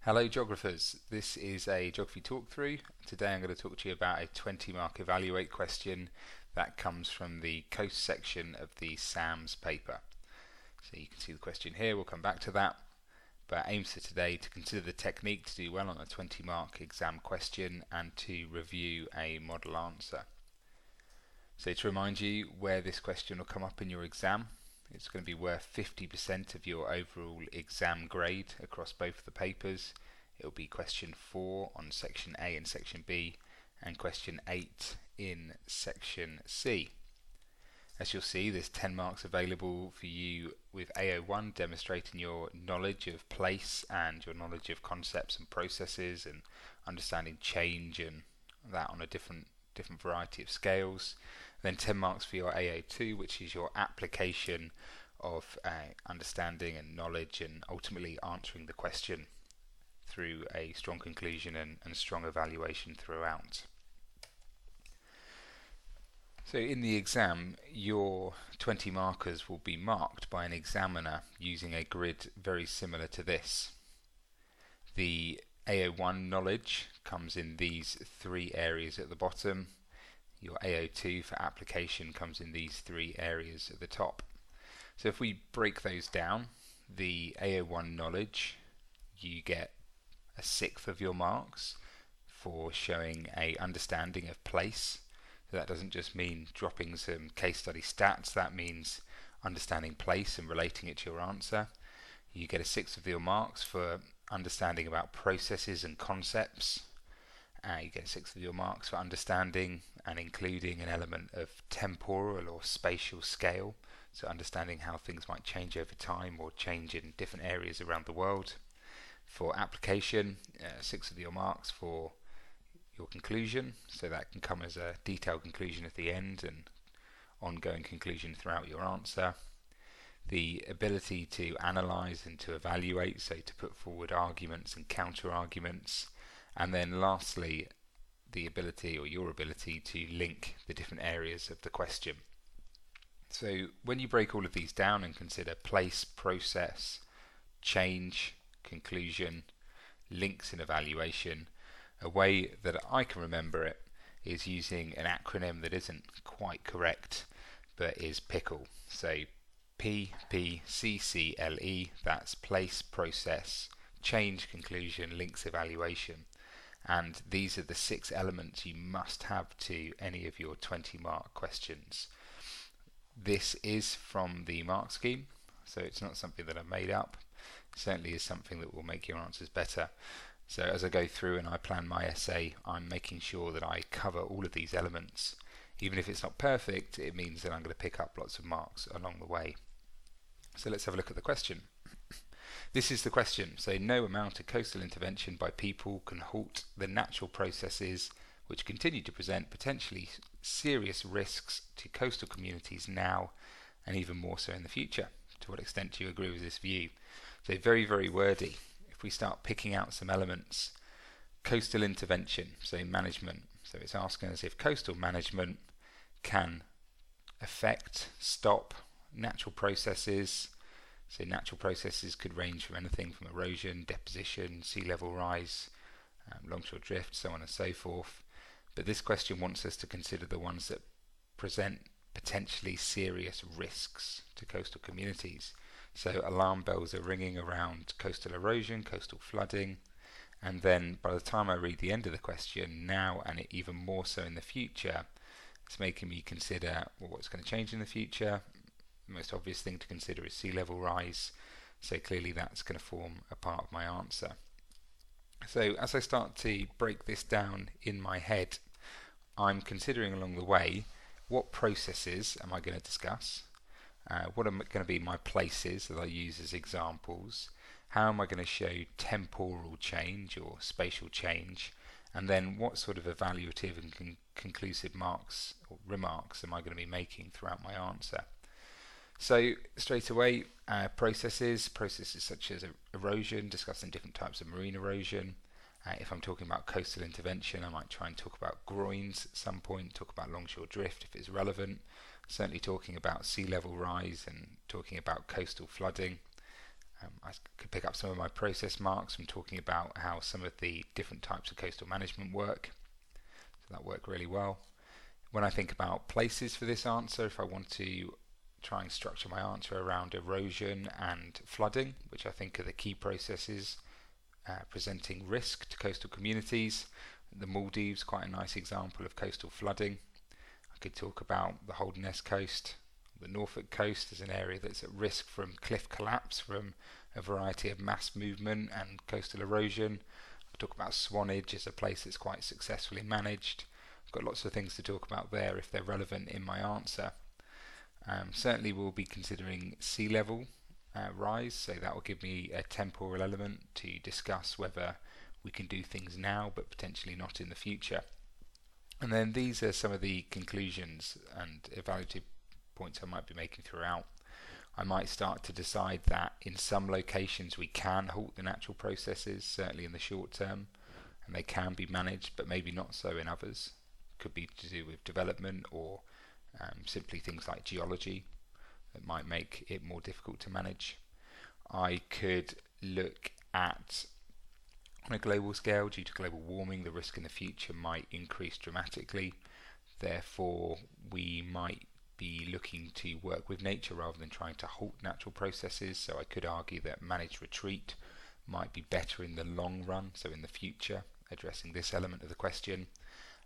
Hello geographers, this is a geography talk through. Today I'm going to talk to you about a 20 mark evaluate question that comes from the coast section of the SAMS paper. So you can see the question here, we'll come back to that, but aims for today to consider the technique to do well on a 20 mark exam question and to review a model answer. So to remind you where this question will come up in your exam, it's going to be worth 50% of your overall exam grade across both of the papers. It will be question 4 on section A and section B, and question 8 in section C. As you'll see, there's 10 marks available for you with AO1, demonstrating your knowledge of place and your knowledge of concepts and processes and understanding change and that on a different variety of scales. Then 10 marks for your AO2, which is your application of understanding and knowledge and ultimately answering the question through a strong conclusion and strong evaluation throughout. So in the exam, your 20 markers will be marked by an examiner using a grid very similar to this. The AO1 knowledge comes in these 3 areas at the bottom. Your AO2 for application comes in these 3 areas at the top. So if we break those down, the AO1 knowledge, you get a 1/6 of your marks for showing a understanding of place. So that doesn't just mean dropping some case study stats, that means understanding place and relating it to your answer. You get a 1/6 of your marks for understanding about processes and concepts. You get 6 of your marks for understanding and including an element of temporal or spatial scale, so understanding how things might change over time or change in different areas around the world. For application, 6 of your marks for your conclusion, so that can come as a detailed conclusion at the end and ongoing conclusion throughout your answer. The ability to analyse and to evaluate, so to put forward arguments and counter arguments. And then lastly, the ability or your ability to link the different areas of the question. So when you break all of these down and consider place, process, change, conclusion, links and evaluation, a way that I can remember it is using an acronym that isn't quite correct but is PICCLE. So PPCCLE, that's place, process, change, conclusion, links, evaluation. And these are the 6 elements you must have to any of your 20 mark questions. This is from the mark scheme, so it's not something that I made up. It certainly is something that will make your answers better. So as I go through and I plan my essay, I'm making sure that I cover all of these elements. Even if it's not perfect, it means that I'm going to pick up lots of marks along the way. So let's have a look at the question. This is the question. So no amount of coastal intervention by people can halt the natural processes which continue to present potentially serious risks to coastal communities now and even more so in the future. To what extent do you agree with this view? So very, very wordy. If we start picking out some elements, coastal intervention, so management. So it's asking us if coastal management can affect, stop natural processes. So natural processes could range from anything from erosion, deposition, sea level rise, longshore drift, so on and so forth. But this question wants us to consider the ones that present potentially serious risks to coastal communities. So alarm bells are ringing around coastal erosion, coastal flooding, and then by the time I read the end of the question, now and even more so in the future, it's making me consider what's going to change in the future. The most obvious thing to consider is sea level rise, so clearly that's going to form a part of my answer. So as I start to break this down in my head, I'm considering along the way what processes am I going to discuss, what are going to be my places that I use as examples, how am I going to show temporal change or spatial change, and then what sort of evaluative and conclusive marks or remarks am I going to be making throughout my answer. So straight away, processes such as erosion, discussing different types of marine erosion. If I'm talking about coastal intervention, I might try and talk about groins at some point, talk about longshore drift if it's relevant, certainly talking about sea level rise and talking about coastal flooding. I could pick up some of my process marks from talking about how some of the different types of coastal management work. So that worked really well. When I think about places for this answer, if I want to try and structure my answer around erosion and flooding, which I think are the key processes presenting risk to coastal communities, the Maldives, quite a nice example of coastal flooding. I could talk about the Holderness coast, the Norfolk coast as an area that's at risk from cliff collapse from a variety of mass movement and coastal erosion. I could talk about Swanage as a place that's quite successfully managed. I've got lots of things to talk about there if they're relevant in my answer. Certainly we'll be considering sea level rise, so that will give me a temporal element to discuss whether we can do things now but potentially not in the future. And then these are some of the conclusions and evaluative points I might be making throughout. I might start to decide that in some locations we can halt the natural processes, certainly in the short term, and they can be managed, but maybe not so in others. Could be to do with development or simply things like geology that might make it more difficult to manage. I could look at, on a global scale, due to global warming, the risk in the future might increase dramatically. Therefore, we might be looking to work with nature rather than trying to halt natural processes. So I could argue that managed retreat might be better in the long run, so in the future, addressing this element of the question.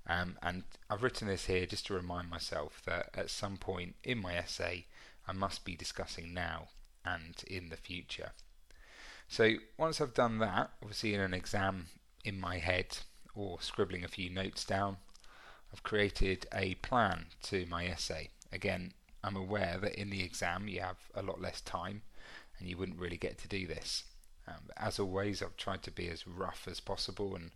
And I've written this here just to remind myself that at some point in my essay I must be discussing now and in the future. So once I've done that, obviously in an exam in my head or scribbling a few notes down, I've created a plan to my essay. Again, I'm aware that in the exam you have a lot less time and you wouldn't really get to do this. But as always, I've tried to be as rough as possible and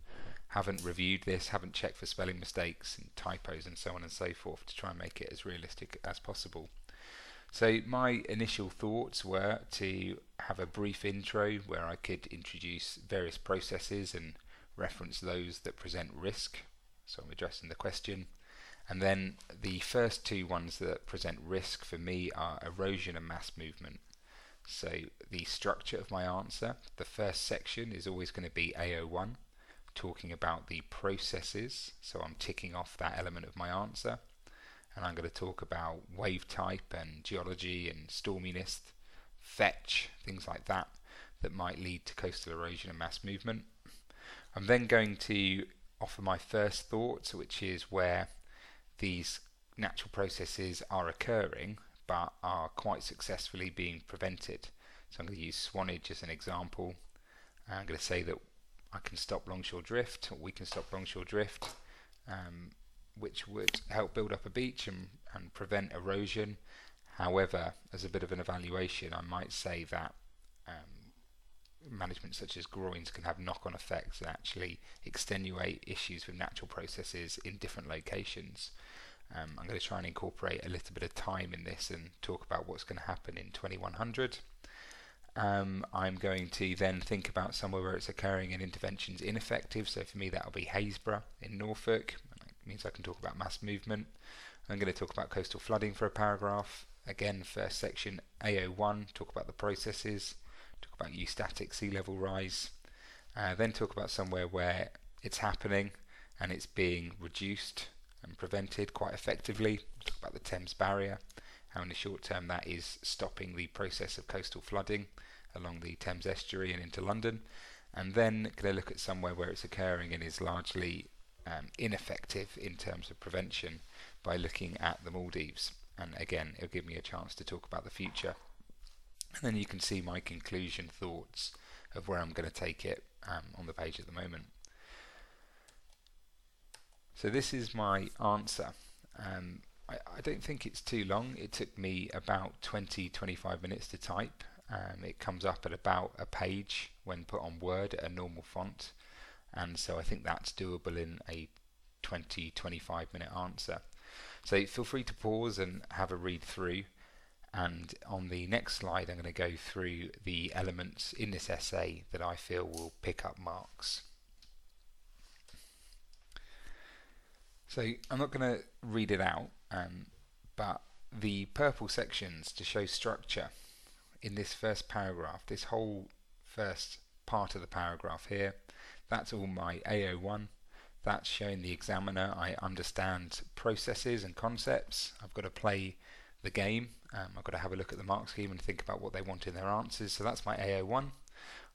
haven't reviewed this, haven't checked for spelling mistakes and typos and so on and so forth to try and make it as realistic as possible. So my initial thoughts were to have a brief intro where I could introduce various processes and reference those that present risk. So I'm addressing the question. And then the first two ones that present risk for me are erosion and mass movement. So the structure of my answer, the first section is always going to be AO1, talking about the processes. So I'm ticking off that element of my answer. And I'm going to talk about wave type and geology and storminess, fetch, things like that, that might lead to coastal erosion and mass movement. I'm then going to offer my first thoughts, which is where these natural processes are occurring but are quite successfully being prevented. So I'm going to use Swanage as an example. I'm going to say that I can stop longshore drift, or we can stop longshore drift, which would help build up a beach and prevent erosion. However, as a bit of an evaluation, I might say that management such as groins can have knock-on effects and actually extenuate issues with natural processes in different locations. I'm going to try and incorporate a little bit of time in this and talk about what's going to happen in 2100. I'm going to then think about somewhere where it's occurring and interventions ineffective. So for me that'll be Haysborough in Norfolk. That means I can talk about mass movement. I'm going to talk about coastal flooding for a paragraph. Again, first section AO1, talk about the processes, talk about eustatic sea level rise. Then talk about somewhere where it's happening and it's being reduced and prevented quite effectively. Talk about the Thames Barrier, how in the short term that is stopping the process of coastal flooding along the Thames estuary and into London. And then going to look at somewhere where it's occurring and is largely ineffective in terms of prevention by looking at the Maldives. And again, it'll give me a chance to talk about the future. And then you can see my conclusion thoughts of where I'm going to take it on the page at the moment. So this is my answer. I don't think it's too long. It took me about 20-25 minutes to type. It comes up at about a page when put on Word at a normal font, and so I think that's doable in a 20-25 minute answer. So feel free to pause and have a read through, and on the next slide I'm going to go through the elements in this essay that I feel will pick up marks. So I'm not going to read it out, but the purple sections to show structure in this first paragraph, this whole first part of the paragraph here, that's all my AO1. That's showing the examiner I understand processes and concepts. I've got to play the game. I've got to have a look at the mark scheme and think about what they want in their answers. So that's my AO1.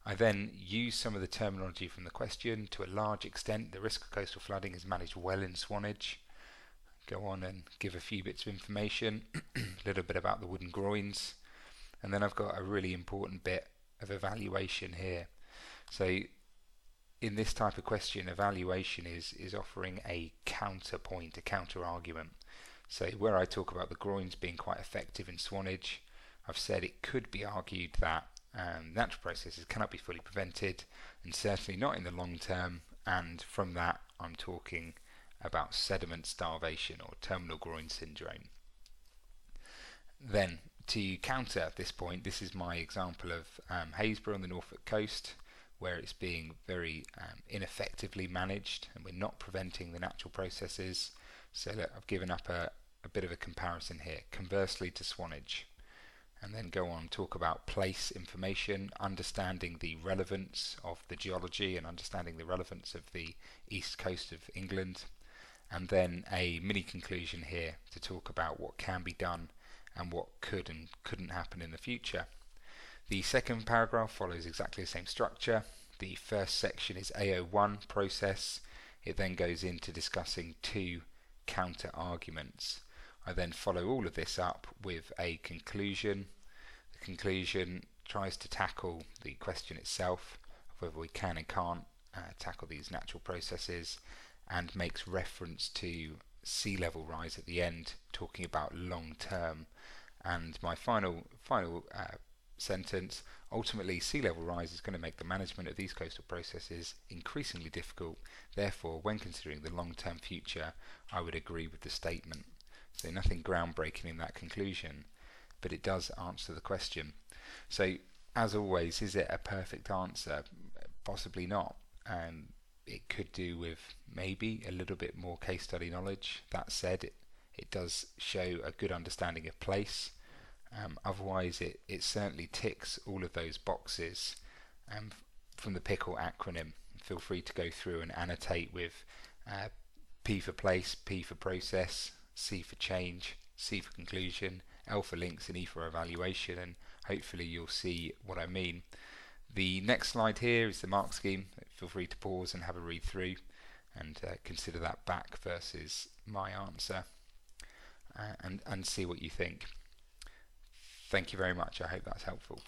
I then use some of the terminology from the question. To a large extent, the risk of coastal flooding is managed well in Swanage. Go on and give a few bits of information, a little bit about the wooden groins, and then I've got a really important bit of evaluation here. So in this type of question, evaluation is offering a counterpoint, a counter argument. So where I talk about the groins being quite effective in Swanage, I've said it could be argued that natural processes cannot be fully prevented, and certainly not in the long term, and from that I'm talking about sediment starvation or terminal groin syndrome. Then to counter this point, this is my example of Haysborough on the Norfolk coast, where it's being very ineffectively managed and we're not preventing the natural processes. So look, I've given up a bit of a comparison here, conversely to Swanage, and then go on talk about place information, understanding the relevance of the geology and understanding the relevance of the east coast of England, and then a mini conclusion here to talk about what can be done and what could and couldn't happen in the future. The second paragraph follows exactly the same structure. The first section is AO1 process. It then goes into discussing two counter arguments. I then follow all of this up with a conclusion. The conclusion tries to tackle the question itself of whether we can and can't tackle these natural processes, and makes reference to sea level rise at the end, talking about long term. And my final sentence: ultimately, sea level rise is going to make the management of these coastal processes increasingly difficult. Therefore, when considering the long-term future, I would agree with the statement. So nothing groundbreaking in that conclusion, but it does answer the question. So as always, is it a perfect answer? Possibly not. It could do with maybe a little bit more case study knowledge. That said, it does show a good understanding of place. Otherwise, it certainly ticks all of those boxes from the PICL acronym. Feel free to go through and annotate with P for place, P for process, C for change, C for conclusion, L for links, and E for evaluation, and hopefully you'll see what I mean. The next slide here is the mark scheme. Feel free to pause and have a read through and consider that back versus my answer, and see what you think. Thank you very much. I hope that's helpful.